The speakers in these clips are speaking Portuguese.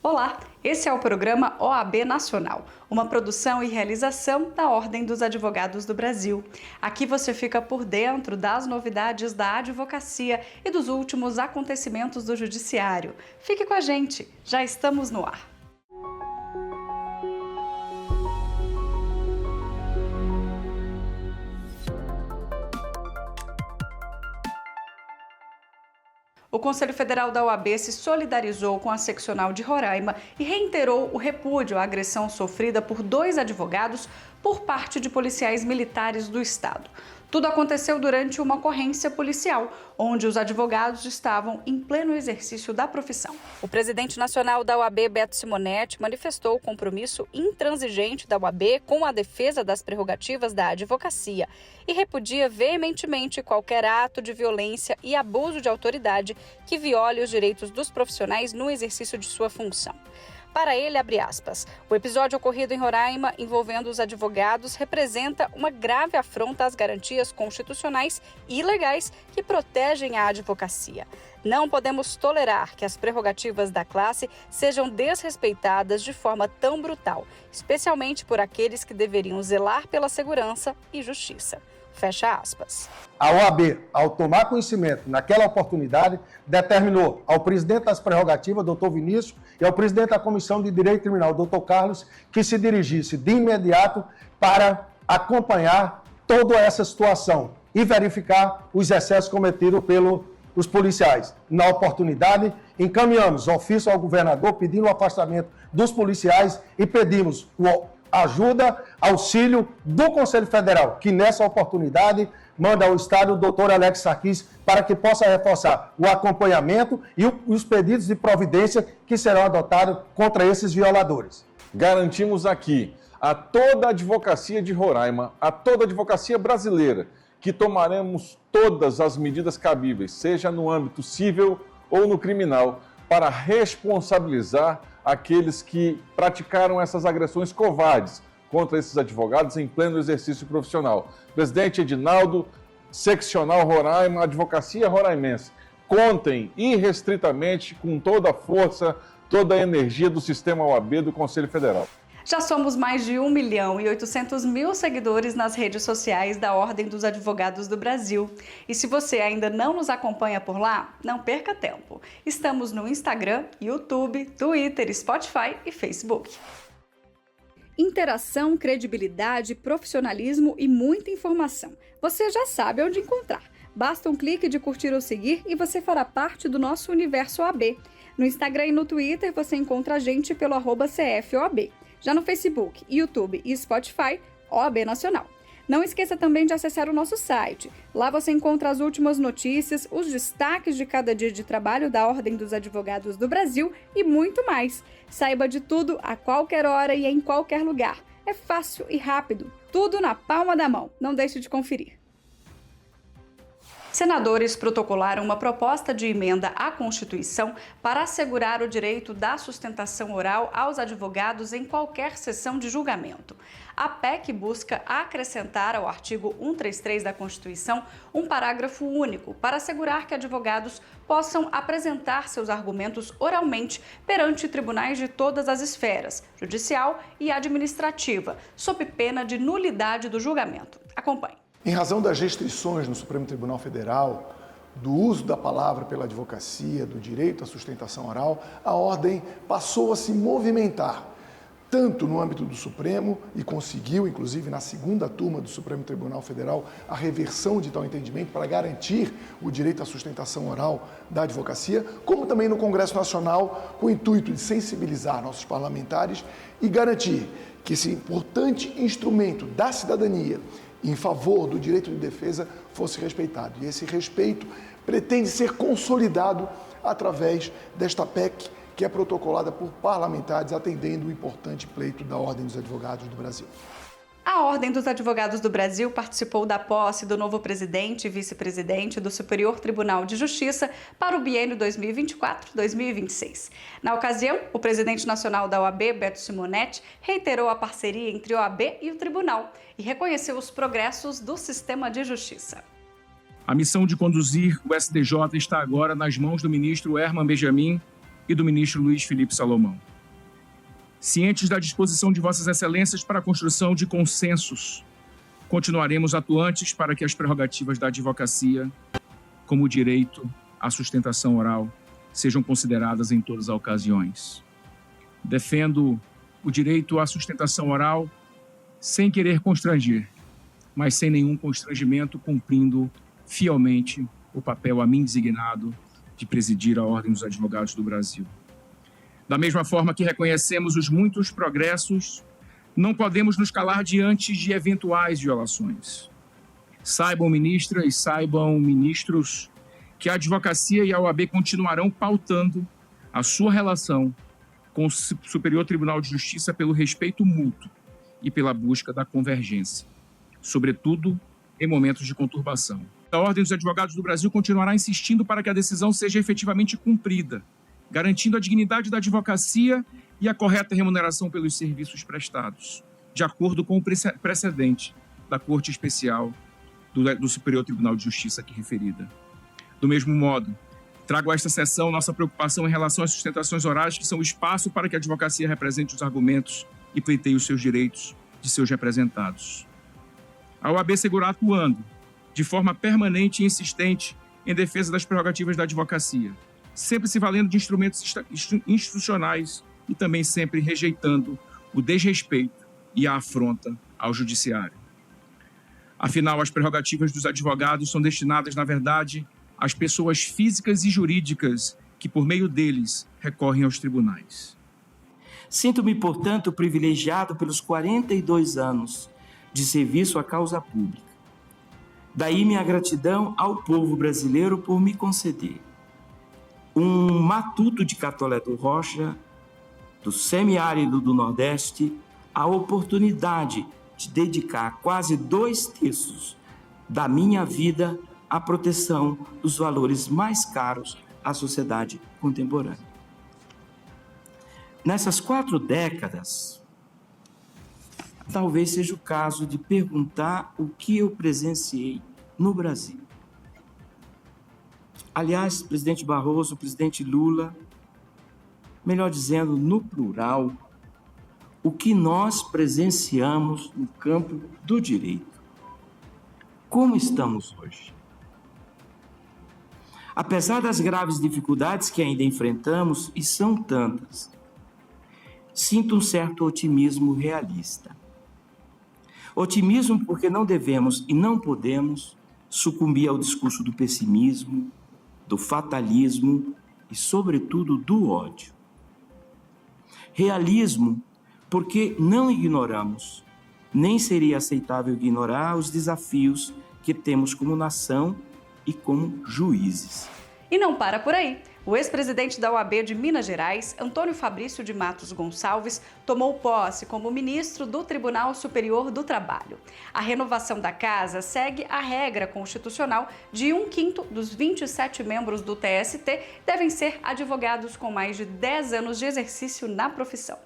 Olá, esse é o programa OAB Nacional, uma produção e realização da Ordem dos Advogados do Brasil. Aqui você fica por dentro das novidades da advocacia e dos últimos acontecimentos do Judiciário. Fique com a gente, já estamos no ar. O Conselho Federal da OAB se solidarizou com a seccional de Roraima e reiterou o repúdio à agressão sofrida por 2 advogados por parte de policiais militares do Estado. Tudo aconteceu durante uma ocorrência policial, onde os advogados estavam em pleno exercício da profissão. O presidente nacional da OAB, Beto Simonetti, manifestou o compromisso intransigente da OAB com a defesa das prerrogativas da advocacia e repudia veementemente qualquer ato de violência e abuso de autoridade que viole os direitos dos profissionais no exercício de sua função. Para ele, abre aspas, o episódio ocorrido em Roraima envolvendo os advogados representa uma grave afronta às garantias constitucionais e legais que protegem a advocacia. Não podemos tolerar que as prerrogativas da classe sejam desrespeitadas de forma tão brutal, especialmente por aqueles que deveriam zelar pela segurança e justiça. Fecha aspas. A OAB, ao tomar conhecimento naquela oportunidade, determinou ao presidente das prerrogativas, doutor Vinícius, e ao presidente da Comissão de Direito Criminal, doutor Carlos, que se dirigisse de imediato para acompanhar toda essa situação e verificar os excessos cometidos pelos policiais. Na oportunidade, encaminhamos ofício ao governador pedindo o afastamento dos policiais e pedimos ajuda, auxílio do Conselho Federal, que nessa oportunidade manda ao Estado o doutor Alex Sarquis para que possa reforçar o acompanhamento e os pedidos de providência que serão adotados contra esses violadores. Garantimos aqui a toda a advocacia de Roraima, a toda a advocacia brasileira, que tomaremos todas as medidas cabíveis, seja no âmbito civil ou no criminal, para responsabilizar aqueles que praticaram essas agressões covardes contra esses advogados em pleno exercício profissional. Presidente Edinaldo, seccional Roraima, advocacia roraimense, contem irrestritamente com toda a força, toda a energia do sistema OAB do Conselho Federal. Já somos mais de 1.800.000 seguidores nas redes sociais da Ordem dos Advogados do Brasil. E se você ainda não nos acompanha por lá, não perca tempo. Estamos no Instagram, YouTube, Twitter, Spotify e Facebook. Interação, credibilidade, profissionalismo e muita informação. Você já sabe onde encontrar. Basta um clique de curtir ou seguir e você fará parte do nosso universo OAB. No Instagram e no Twitter você encontra a gente pelo @CFOAB. Já no Facebook, YouTube e Spotify, OAB Nacional. Não esqueça também de acessar o nosso site. Lá você encontra as últimas notícias, os destaques de cada dia de trabalho da Ordem dos Advogados do Brasil e muito mais. Saiba de tudo a qualquer hora e em qualquer lugar. É fácil e rápido, tudo na palma da mão. Não deixe de conferir. Senadores protocolaram uma proposta de emenda à Constituição para assegurar o direito da sustentação oral aos advogados em qualquer sessão de julgamento. A PEC busca acrescentar ao artigo 133 da Constituição um parágrafo único para assegurar que advogados possam apresentar seus argumentos oralmente perante tribunais de todas as esferas, judicial e administrativa, sob pena de nulidade do julgamento. Acompanhe. Em razão das restrições no Supremo Tribunal Federal, do uso da palavra pela advocacia, do direito à sustentação oral, a Ordem passou a se movimentar, tanto no âmbito do Supremo, e conseguiu, inclusive, na segunda turma do Supremo Tribunal Federal, a reversão de tal entendimento para garantir o direito à sustentação oral da advocacia, como também no Congresso Nacional, com o intuito de sensibilizar nossos parlamentares e garantir que esse importante instrumento da cidadania em favor do direito de defesa fosse respeitado. E esse respeito pretende ser consolidado através desta PEC, que é protocolada por parlamentares, atendendo o importante pleito da Ordem dos Advogados do Brasil. A Ordem dos Advogados do Brasil participou da posse do novo presidente e vice-presidente do Superior Tribunal de Justiça para o biênio 2024-2026. Na ocasião, o presidente nacional da OAB, Beto Simonetti, reiterou a parceria entre a OAB e o tribunal e reconheceu os progressos do sistema de justiça. A missão de conduzir o STJ está agora nas mãos do ministro Herman Benjamin e do ministro Luiz Felipe Salomão. Cientes da disposição de Vossas Excelências para a construção de consensos, continuaremos atuantes para que as prerrogativas da advocacia, como o direito à sustentação oral, sejam consideradas em todas as ocasiões. Defendo o direito à sustentação oral sem querer constranger, mas sem nenhum constrangimento, cumprindo fielmente o papel a mim designado de presidir a Ordem dos Advogados do Brasil. Da mesma forma que reconhecemos os muitos progressos, não podemos nos calar diante de eventuais violações. Saibam, ministra, e saibam, ministros, que a advocacia e a OAB continuarão pautando a sua relação com o Superior Tribunal de Justiça pelo respeito mútuo e pela busca da convergência, sobretudo em momentos de conturbação. A Ordem dos Advogados do Brasil continuará insistindo para que a decisão seja efetivamente cumprida, garantindo a dignidade da advocacia e a correta remuneração pelos serviços prestados, de acordo com o precedente da Corte Especial do Superior Tribunal de Justiça aqui referida. Do mesmo modo, trago a esta sessão nossa preocupação em relação às sustentações orais, que são o espaço para que a advocacia represente os argumentos e pleiteie os seus direitos de seus representados. A OAB seguirá atuando de forma permanente e insistente em defesa das prerrogativas da advocacia, sempre se valendo de instrumentos institucionais e também sempre rejeitando o desrespeito e a afronta ao judiciário. Afinal, as prerrogativas dos advogados são destinadas, na verdade, às pessoas físicas e jurídicas que, por meio deles, recorrem aos tribunais. Sinto-me, portanto, privilegiado pelos 42 anos de serviço à causa pública. Daí minha gratidão ao povo brasileiro por me conceder um matuto de Catolé do Rocha, do semiárido do Nordeste, a oportunidade de dedicar quase 2/3 da minha vida à proteção dos valores mais caros à sociedade contemporânea. Nessas 4 décadas, talvez seja o caso de perguntar o que eu presenciei no Brasil. Aliás, presidente Barroso, presidente Lula, melhor dizendo, no plural, o que nós presenciamos no campo do direito. Como estamos hoje? Apesar das graves dificuldades que ainda enfrentamos, e são tantas, sinto um certo otimismo realista. Otimismo porque não devemos e não podemos sucumbir ao discurso do pessimismo, do fatalismo e, sobretudo, do ódio. Realismo porque não ignoramos, nem seria aceitável ignorar os desafios que temos como nação e como juízes. E não para por aí. O ex-presidente da OAB de Minas Gerais, Antônio Fabrício de Matos Gonçalves, tomou posse como ministro do Tribunal Superior do Trabalho. A renovação da casa segue a regra constitucional de 1/5 dos 27 membros do TST devem ser advogados com mais de 10 anos de exercício na profissão.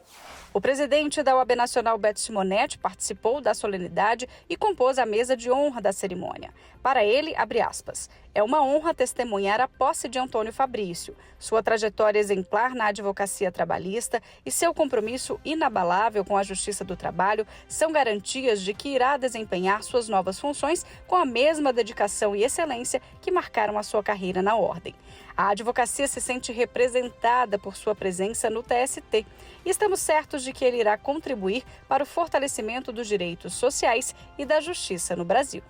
O presidente da OAB Nacional, Beto Simonetti, participou da solenidade e compôs a mesa de honra da cerimônia. Para ele, abre aspas, é uma honra testemunhar a posse de Antônio Fabrício, sua trajetória exemplar na advocacia trabalhista e seu compromisso inabalável com a Justiça do Trabalho são garantias de que irá desempenhar suas novas funções com a mesma dedicação e excelência que marcaram a sua carreira na Ordem. A advocacia se sente representada por sua presença no TST e estamos certos de que ele irá contribuir para o fortalecimento dos direitos sociais e da justiça no Brasil.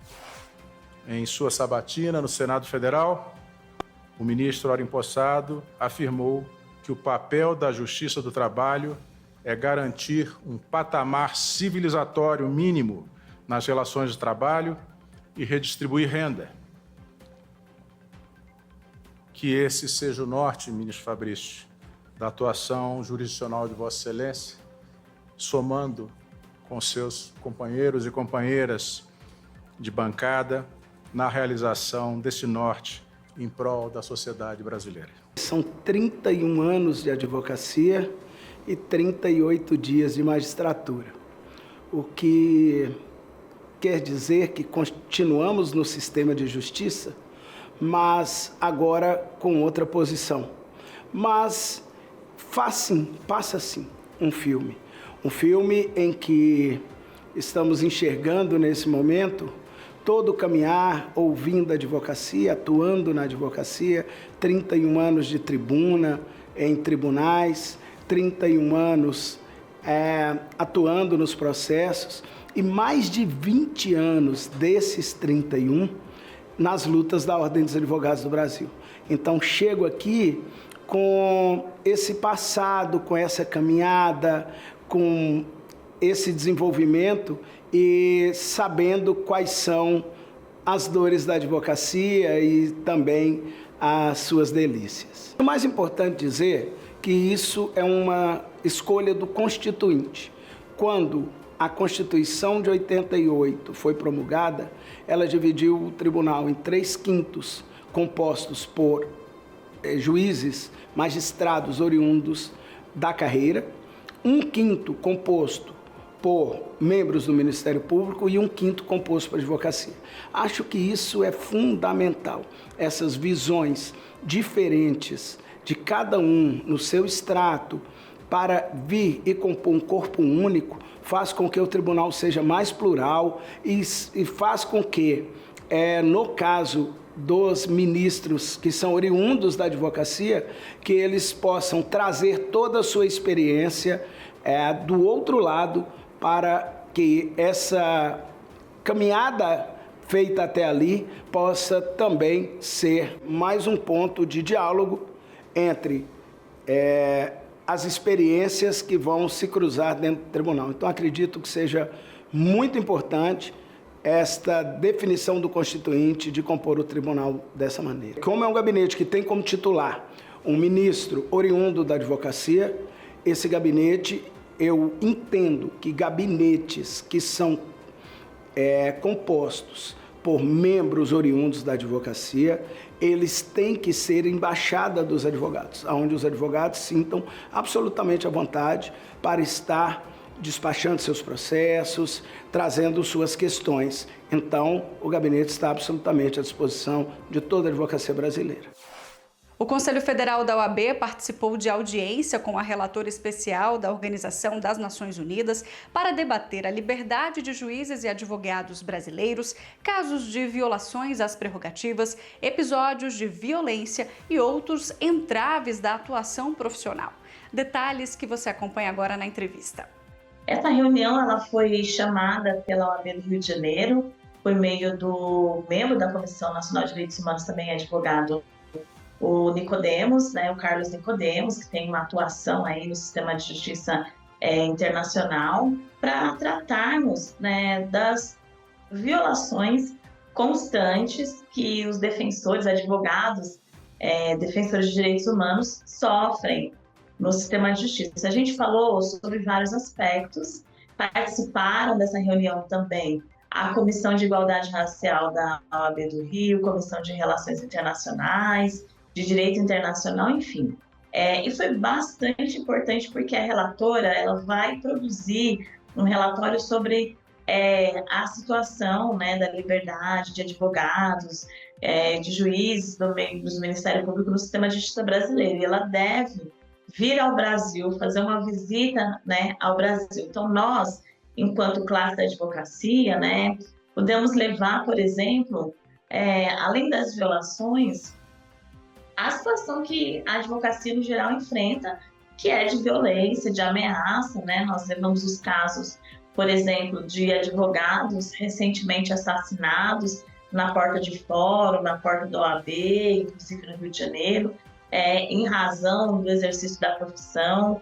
Em sua sabatina no Senado Federal, o ministro ora empossado afirmou que o papel da Justiça do Trabalho é garantir um patamar civilizatório mínimo nas relações de trabalho e redistribuir renda. Que esse seja o norte, ministro Fabrício, da atuação jurisdicional de Vossa Excelência, somando com seus companheiros e companheiras de bancada na realização desse norte em prol da sociedade brasileira. São 31 anos de advocacia e 38 dias de magistratura, o que quer dizer que continuamos no sistema de justiça, mas agora com outra posição. Mas passa sim um filme. Um filme em que estamos enxergando nesse momento todo o caminhar, ouvindo a advocacia, atuando na advocacia, 31 anos de tribuna, em tribunais, 31 anos atuando nos processos e mais de 20 anos desses 31 nas lutas da Ordem dos Advogados do Brasil. Então, chego aqui com esse passado, com essa caminhada, com esse desenvolvimento e sabendo quais são as dores da advocacia e também as suas delícias. O mais importante dizer que isso é uma escolha do Constituinte. Quando a Constituição de 88 foi promulgada, ela dividiu o tribunal em 3/5 compostos por juízes, magistrados oriundos da carreira, 1/5 composto por membros do Ministério Público e 1/5 composto por advocacia. Acho que isso é fundamental, essas visões diferentes de cada um no seu extrato para vir e compor um corpo único, faz com que o tribunal seja mais plural e faz com que, no caso dos ministros que são oriundos da advocacia, que eles possam trazer toda a sua experiência do outro lado para que essa caminhada feita até ali possa também ser mais um ponto de diálogo entre as experiências que vão se cruzar dentro do tribunal. Então, acredito que seja muito importante esta definição do Constituinte de compor o tribunal dessa maneira. Como é um gabinete que tem como titular um ministro oriundo da advocacia, esse gabinete, eu entendo que gabinetes que são compostos por membros oriundos da advocacia, eles têm que ser embaixada dos advogados, onde os advogados sintam absolutamente à vontade para estar despachando seus processos, trazendo suas questões. Então, o gabinete está absolutamente à disposição de toda a advocacia brasileira. O Conselho Federal da OAB participou de audiência com a relatora especial da Organização das Nações Unidas para debater a liberdade de juízes e advogados brasileiros, casos de violações às prerrogativas, episódios de violência e outros entraves da atuação profissional. Detalhes que você acompanha agora na entrevista. Essa reunião ela foi chamada pela OAB do Rio de Janeiro, por meio do membro da Comissão Nacional de Direitos Humanos, também advogado, o Nicodemos, o Carlos Nicodemos, que tem uma atuação aí no sistema de justiça internacional, para tratarmos das violações constantes que os defensores, advogados, defensores de direitos humanos sofrem no sistema de justiça. A gente falou sobre vários aspectos, participaram dessa reunião também a Comissão de Igualdade Racial da OAB do Rio, Comissão de Relações Internacionais, de Direito Internacional, enfim. E foi bastante importante porque a relatora ela vai produzir um relatório sobre a situação da liberdade de advogados, de juízes do Ministério Público no sistema de justiça brasileiro. E ela deve vir ao Brasil, fazer uma visita ao Brasil. Então, nós, enquanto classe da advocacia, podemos levar, por exemplo, além das violações, a situação que a advocacia no geral enfrenta, que é de violência, de ameaça, Nós levamos os casos, por exemplo, de advogados recentemente assassinados na porta de fórum, na porta da OAB, inclusive no Rio de Janeiro, em razão do exercício da profissão.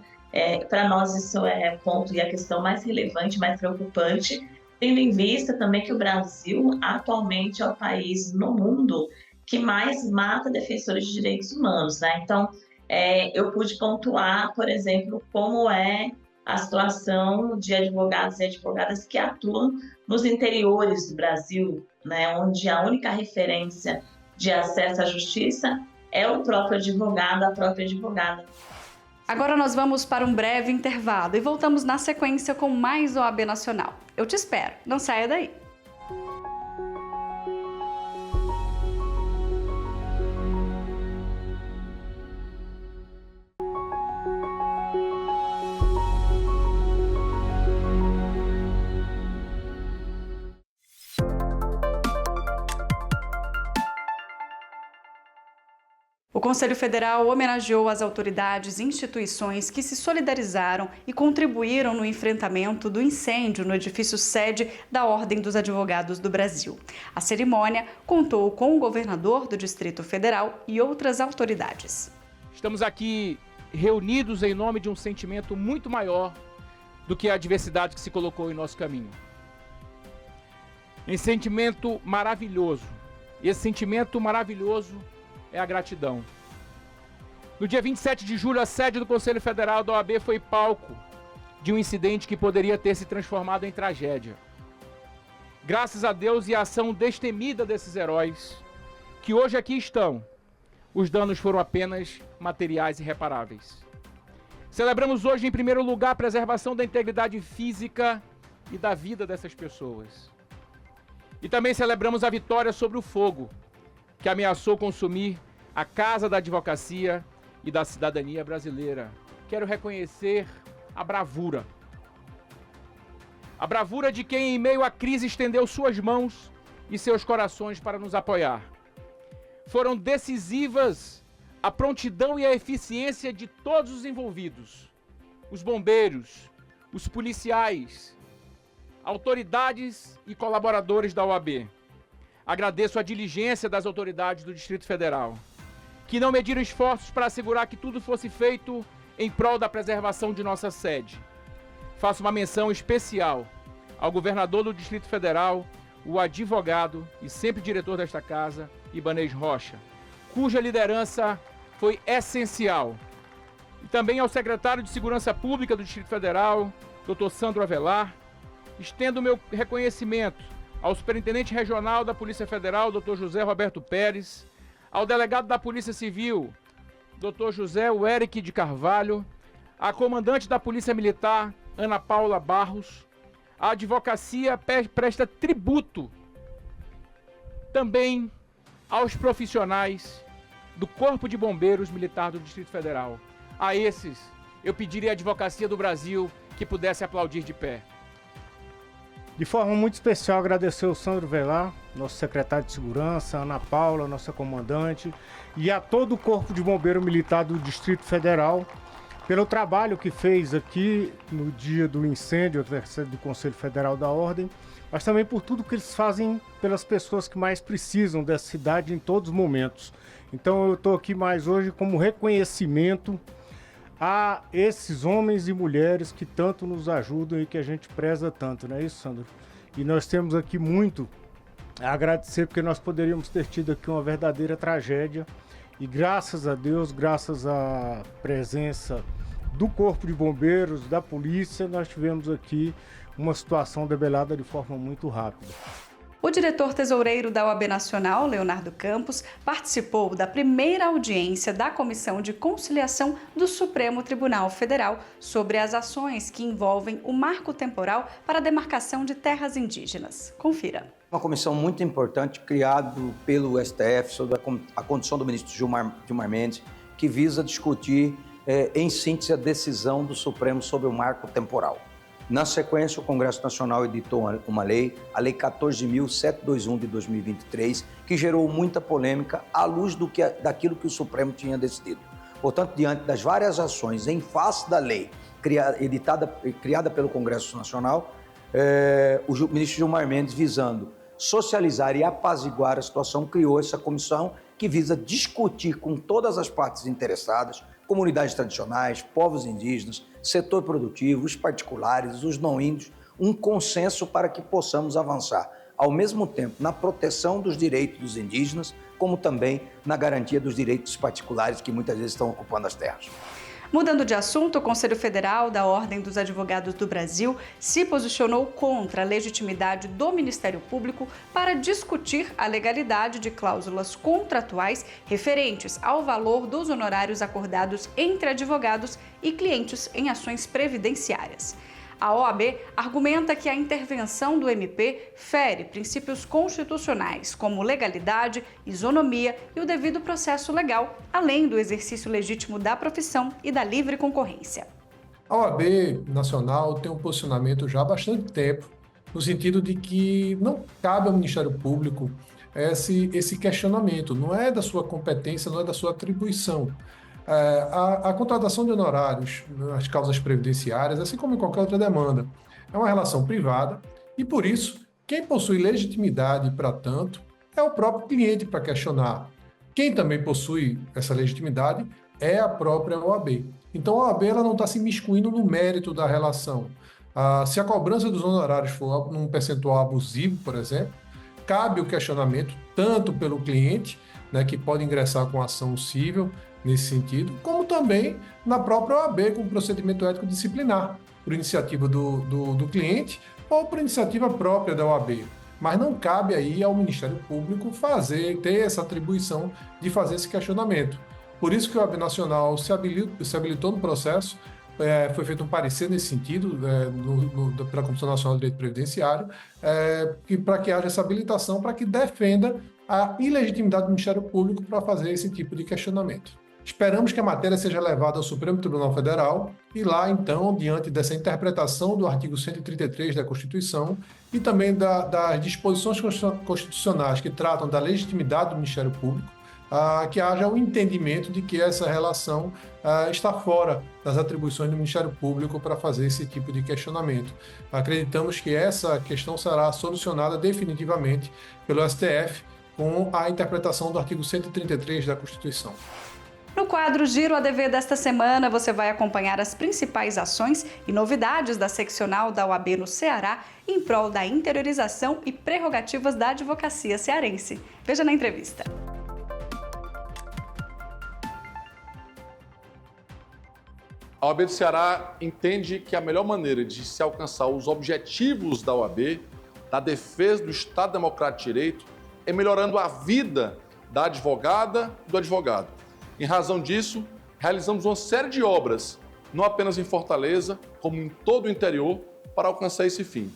Para nós isso é ponto e a questão mais relevante, mais preocupante, tendo em vista também que o Brasil atualmente é o país no mundo que mais mata defensores de direitos humanos, Então, eu pude pontuar, por exemplo, como é a situação de advogados e advogadas que atuam nos interiores do Brasil, onde a única referência de acesso à justiça é o próprio advogado, a própria advogada. Agora nós vamos para um breve intervalo e voltamos na sequência com mais OAB Nacional. Eu te espero, não saia daí. Conselho Federal homenageou as autoridades e instituições que se solidarizaram e contribuíram no enfrentamento do incêndio no edifício sede da Ordem dos Advogados do Brasil. A cerimônia contou com o governador do Distrito Federal e outras autoridades. Estamos aqui reunidos em nome de um sentimento muito maior do que a adversidade que se colocou em nosso caminho. Um sentimento maravilhoso. E esse sentimento maravilhoso é a gratidão. No dia 27 de julho, a sede do Conselho Federal da OAB foi palco de um incidente que poderia ter se transformado em tragédia. Graças a Deus e à ação destemida desses heróis, que hoje aqui estão, os danos foram apenas materiais e irreparáveis. Celebramos hoje, em primeiro lugar, a preservação da integridade física e da vida dessas pessoas. E também celebramos a vitória sobre o fogo, que ameaçou consumir a Casa da Advocacia e da Cidadania Brasileira. Quero reconhecer a bravura. A bravura de quem, em meio à crise, estendeu suas mãos e seus corações para nos apoiar. Foram decisivas a prontidão e a eficiência de todos os envolvidos. Os bombeiros, os policiais, autoridades e colaboradores da OAB. Agradeço a diligência das autoridades do Distrito Federal, que não mediram esforços para assegurar que tudo fosse feito em prol da preservação de nossa sede. Faço uma menção especial ao governador do Distrito Federal, o advogado e sempre diretor desta casa, Ibanez Rocha, cuja liderança foi essencial. E também ao secretário de Segurança Pública do Distrito Federal, Dr. Sandro Avelar. Estendo meu reconhecimento ao superintendente regional da Polícia Federal, Dr. José Roberto Pérez, ao delegado da Polícia Civil, Dr. José Eric de Carvalho, à comandante da Polícia Militar, Ana Paula Barros. A advocacia presta tributo também aos profissionais do Corpo de Bombeiros Militar do Distrito Federal. A esses, eu pediria à Advocacia do Brasil que pudesse aplaudir de pé. De forma muito especial, agradecer ao Sandro Velar, nosso secretário de Segurança, a Ana Paula, nossa comandante, e a todo o Corpo de Bombeiro Militar do Distrito Federal, pelo trabalho que fez aqui no dia do incêndio do Conselho Federal da Ordem, mas também por tudo que eles fazem pelas pessoas que mais precisam dessa cidade em todos os momentos. Então eu estou aqui mais hoje como reconhecimento a esses homens e mulheres que tanto nos ajudam e que a gente preza tanto, não é isso, Sandro? E nós temos aqui muito a agradecer, porque nós poderíamos ter tido aqui uma verdadeira tragédia e graças a Deus, graças à presença do Corpo de Bombeiros, da Polícia, nós tivemos aqui uma situação debelada de forma muito rápida. O diretor tesoureiro da OAB Nacional, Leonardo Campos, participou da primeira audiência da Comissão de Conciliação do Supremo Tribunal Federal sobre as ações que envolvem o marco temporal para a demarcação de terras indígenas. Confira. Uma comissão muito importante criada pelo STF sob a condução do ministro Gilmar Mendes, que visa discutir, em síntese, a decisão do Supremo sobre o marco temporal. Na sequência, o Congresso Nacional editou uma lei, a Lei 14.721 de 2023, que gerou muita polêmica à luz daquilo que o Supremo tinha decidido. Portanto, diante das várias ações em face da lei criada pelo Congresso Nacional, o ministro Gilmar Mendes, visando socializar e apaziguar a situação, criou essa comissão que visa discutir com todas as partes interessadas, comunidades tradicionais, povos indígenas, setor produtivo, os particulares, os não índios, um consenso para que possamos avançar, ao mesmo tempo, na proteção dos direitos dos indígenas, como também na garantia dos direitos particulares que muitas vezes estão ocupando as terras. Mudando de assunto, o Conselho Federal da Ordem dos Advogados do Brasil se posicionou contra a legitimidade do Ministério Público para discutir a legalidade de cláusulas contratuais referentes ao valor dos honorários acordados entre advogados e clientes em ações previdenciárias. A OAB argumenta que a intervenção do MP fere princípios constitucionais como legalidade, isonomia e o devido processo legal, além do exercício legítimo da profissão e da livre concorrência. A OAB Nacional tem um posicionamento já há bastante tempo, no sentido de que não cabe ao Ministério Público esse questionamento. Não é da sua competência, não é da sua atribuição. A contratação de honorários nas causas previdenciárias, assim como em qualquer outra demanda, é uma relação privada e, por isso, quem possui legitimidade para tanto é o próprio cliente para questionar. Quem também possui essa legitimidade é a própria OAB. Então, a OAB ela não está se imiscuindo no mérito da relação. Se a cobrança dos honorários for num percentual abusivo, por exemplo, cabe o questionamento tanto pelo cliente, né, que pode ingressar com ação civil nesse sentido, como também na própria OAB com procedimento ético disciplinar, por iniciativa do cliente ou por iniciativa própria da OAB. Mas não cabe aí ao Ministério Público ter essa atribuição de fazer esse questionamento. Por isso que a OAB Nacional se habilitou no processo, foi feito um parecer nesse sentido pela Comissão Nacional de Direito Previdenciário, para que haja essa habilitação, para que defenda a ilegitimidade do Ministério Público para fazer esse tipo de questionamento. Esperamos que a matéria seja levada ao Supremo Tribunal Federal e lá, então, diante dessa interpretação do artigo 133 da Constituição e também das disposições constitucionais que tratam da legitimidade do Ministério Público, que haja o entendimento de que essa relação está fora das atribuições do Ministério Público para fazer esse tipo de questionamento. Acreditamos que essa questão será solucionada definitivamente pelo STF com a interpretação do artigo 133 da Constituição. No quadro Giro ADV desta semana, você vai acompanhar as principais ações e novidades da seccional da OAB no Ceará em prol da interiorização e prerrogativas da advocacia cearense. Veja na entrevista. A OAB do Ceará entende que a melhor maneira de se alcançar os objetivos da OAB, da defesa do Estado Democrático de Direito, é melhorando a vida da advogada e do advogado. Em razão disso, realizamos uma série de obras, não apenas em Fortaleza, como em todo o interior, para alcançar esse fim.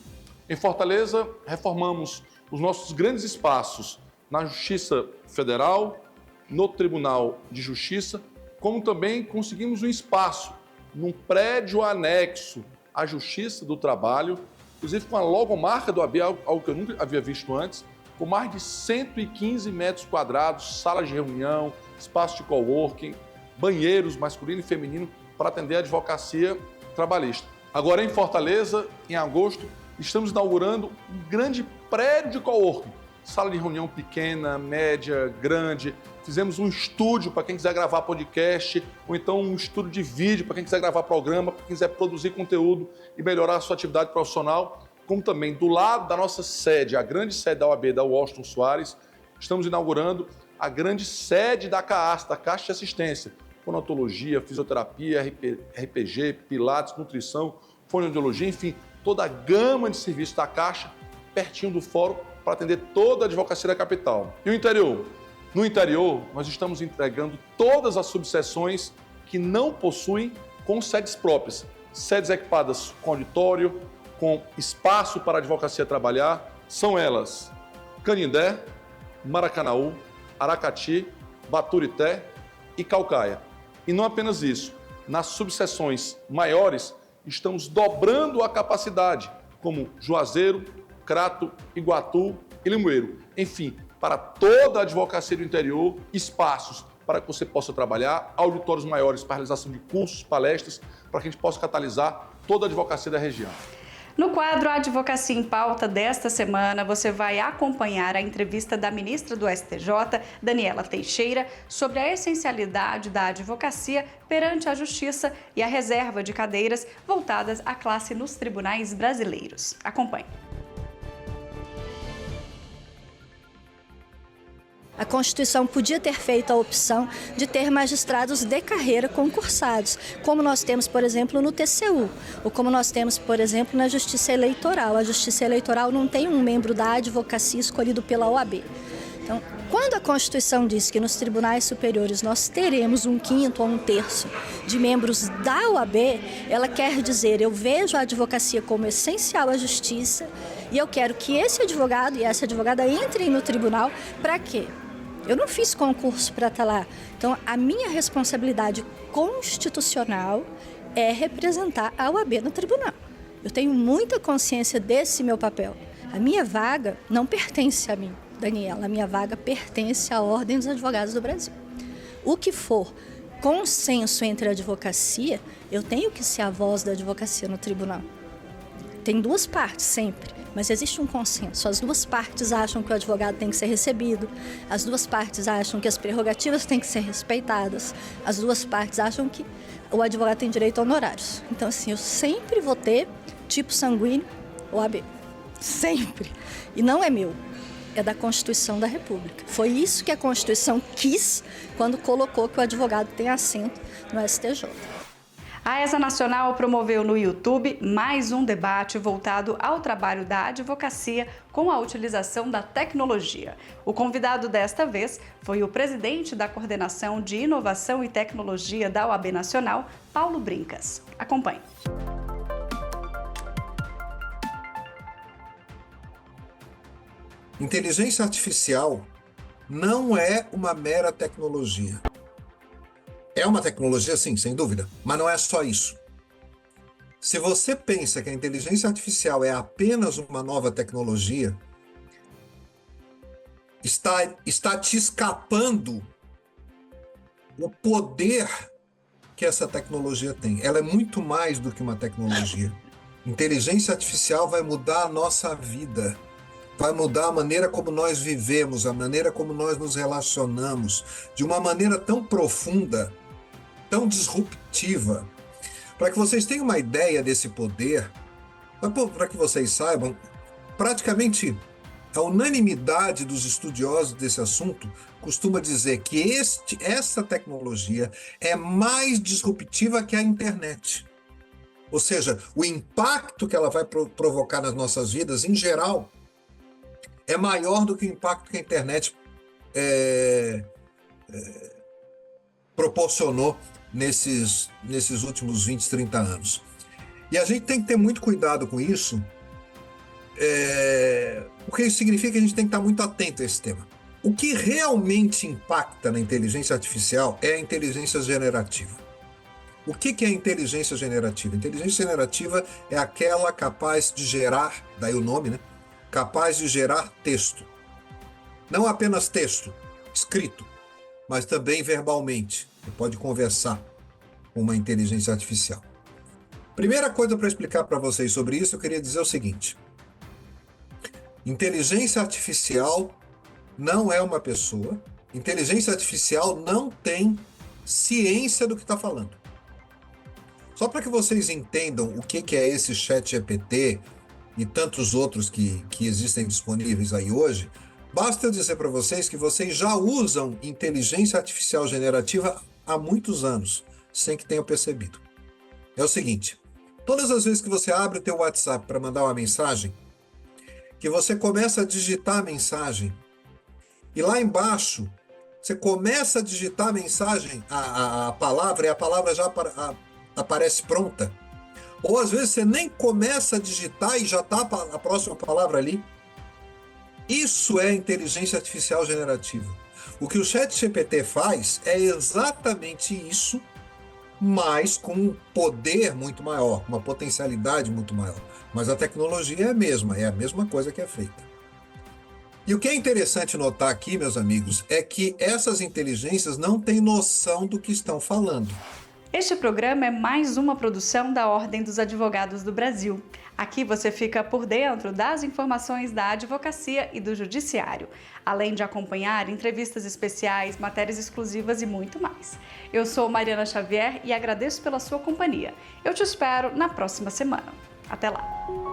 Em Fortaleza, reformamos os nossos grandes espaços na Justiça Federal, no Tribunal de Justiça, como também conseguimos um espaço num prédio anexo à Justiça do Trabalho, inclusive com a logomarca do OAB, algo que eu nunca havia visto antes, com mais de 115 metros quadrados, salas de reunião, espaço de coworking, banheiros masculino e feminino para atender a advocacia trabalhista. Agora, em Fortaleza, em agosto, estamos inaugurando um grande prédio de coworking, sala de reunião pequena, média, grande. Fizemos um estúdio para quem quiser gravar podcast, ou então um estúdio de vídeo para quem quiser gravar programa, para quem quiser produzir conteúdo e melhorar a sua atividade profissional, como também do lado da nossa sede, a grande sede da OAB, da Washington Soares, estamos inaugurando a grande sede da CAAS, da Caixa de Assistência, fonoaudiologia, fisioterapia, RPG, pilates, nutrição, fonoaudiologia, enfim, toda a gama de serviços da Caixa, pertinho do fórum, para atender toda a advocacia da capital. E o interior? No interior, nós estamos entregando todas as subseções que não possuem com sedes próprias, sedes equipadas com auditório, com espaço para a advocacia trabalhar, são elas Canindé, Maracanaú, Aracati, Baturité e Caucaia. E não apenas isso, nas subseções maiores, estamos dobrando a capacidade, como Juazeiro, Crato, Iguatu e Limoeiro. Enfim, para toda a advocacia do interior, espaços para que você possa trabalhar, auditórios maiores para a realização de cursos, palestras, para que a gente possa catalisar toda a advocacia da região. No quadro Advocacia em Pauta desta semana, você vai acompanhar a entrevista da ministra do STJ, Daniela Teixeira, sobre a essencialidade da advocacia perante a justiça e a reserva de cadeiras voltadas à classe nos tribunais brasileiros. Acompanhe. A Constituição podia ter feito a opção de ter magistrados de carreira concursados, como nós temos, por exemplo, no TCU, ou como nós temos, por exemplo, na Justiça Eleitoral. A Justiça Eleitoral não tem um membro da advocacia escolhido pela OAB. Então, quando a Constituição diz que nos tribunais superiores nós teremos 1/5 ou 1/3 de membros da OAB, ela quer dizer, eu vejo a advocacia como essencial à justiça e eu quero que esse advogado e essa advogada entrem no tribunal para quê? Eu não fiz concurso para estar lá. Então, a minha responsabilidade constitucional é representar a OAB no tribunal. Eu tenho muita consciência desse meu papel. A minha vaga não pertence a mim. Daniela, a minha vaga pertence à Ordem dos Advogados do Brasil. O que for consenso entre a advocacia, eu tenho que ser a voz da advocacia no tribunal. Tem duas partes sempre, mas existe um consenso. As duas partes acham que o advogado tem que ser recebido, as duas partes acham que as prerrogativas têm que ser respeitadas, as duas partes acham que o advogado tem direito a honorários. Então, assim, eu sempre vou ter tipo sanguíneo OAB. Sempre. E não é meu. É da Constituição da República. Foi isso que a Constituição quis quando colocou que o advogado tem assento no STJ. A ESA Nacional promoveu no YouTube mais um debate voltado ao trabalho da advocacia com a utilização da tecnologia. O convidado desta vez foi o presidente da Coordenação de Inovação e Tecnologia da OAB Nacional, Paulo Brincas. Acompanhe. Inteligência artificial não é uma mera tecnologia. É uma tecnologia, sim, sem dúvida, mas não é só isso. Se você pensa que a inteligência artificial é apenas uma nova tecnologia, está te escapando o poder que essa tecnologia tem. Ela é muito mais do que uma tecnologia. Inteligência artificial vai mudar a nossa vida. Vai mudar a maneira como nós vivemos, a maneira como nós nos relacionamos, de uma maneira tão profunda, tão disruptiva. Para que vocês tenham uma ideia desse poder, para que vocês saibam, praticamente a unanimidade dos estudiosos desse assunto costuma dizer que essa tecnologia é mais disruptiva que a internet. Ou seja, o impacto que ela vai provocar nas nossas vidas, em geral, é maior do que o impacto que a internet proporcionou nesses últimos 20, 30 anos. E a gente tem que ter muito cuidado com isso, porque isso significa que a gente tem que estar muito atento a esse tema. O que realmente impacta na inteligência artificial é a inteligência generativa. O que é a inteligência generativa? A inteligência generativa é aquela capaz de gerar, daí o nome, né? Capaz de gerar texto. Não apenas texto, escrito, mas também verbalmente. Você pode conversar com uma inteligência artificial. Primeira coisa para explicar para vocês sobre isso, eu queria dizer o seguinte. Inteligência artificial não é uma pessoa. Inteligência artificial não tem ciência do que está falando. Só para que vocês entendam o que é esse ChatGPT e tantos outros que existem disponíveis aí hoje, basta eu dizer para vocês que vocês já usam inteligência artificial generativa há muitos anos, sem que tenham percebido. É o seguinte, todas as vezes que você abre o teu WhatsApp para mandar uma mensagem, que você começa a digitar a mensagem, e lá embaixo, você começa a digitar a mensagem, a palavra, e a palavra já aparece pronta. Ou às vezes você nem começa a digitar e já está a próxima palavra ali. Isso é inteligência artificial generativa. O que o ChatGPT faz é exatamente isso, mas com um poder muito maior, uma potencialidade muito maior. Mas a tecnologia é a mesma coisa que é feita. E o que é interessante notar aqui, meus amigos, é que essas inteligências não têm noção do que estão falando. Este programa é mais uma produção da Ordem dos Advogados do Brasil. Aqui você fica por dentro das informações da advocacia e do judiciário, além de acompanhar entrevistas especiais, matérias exclusivas e muito mais. Eu sou Mariana Xavier e agradeço pela sua companhia. Eu te espero na próxima semana. Até lá!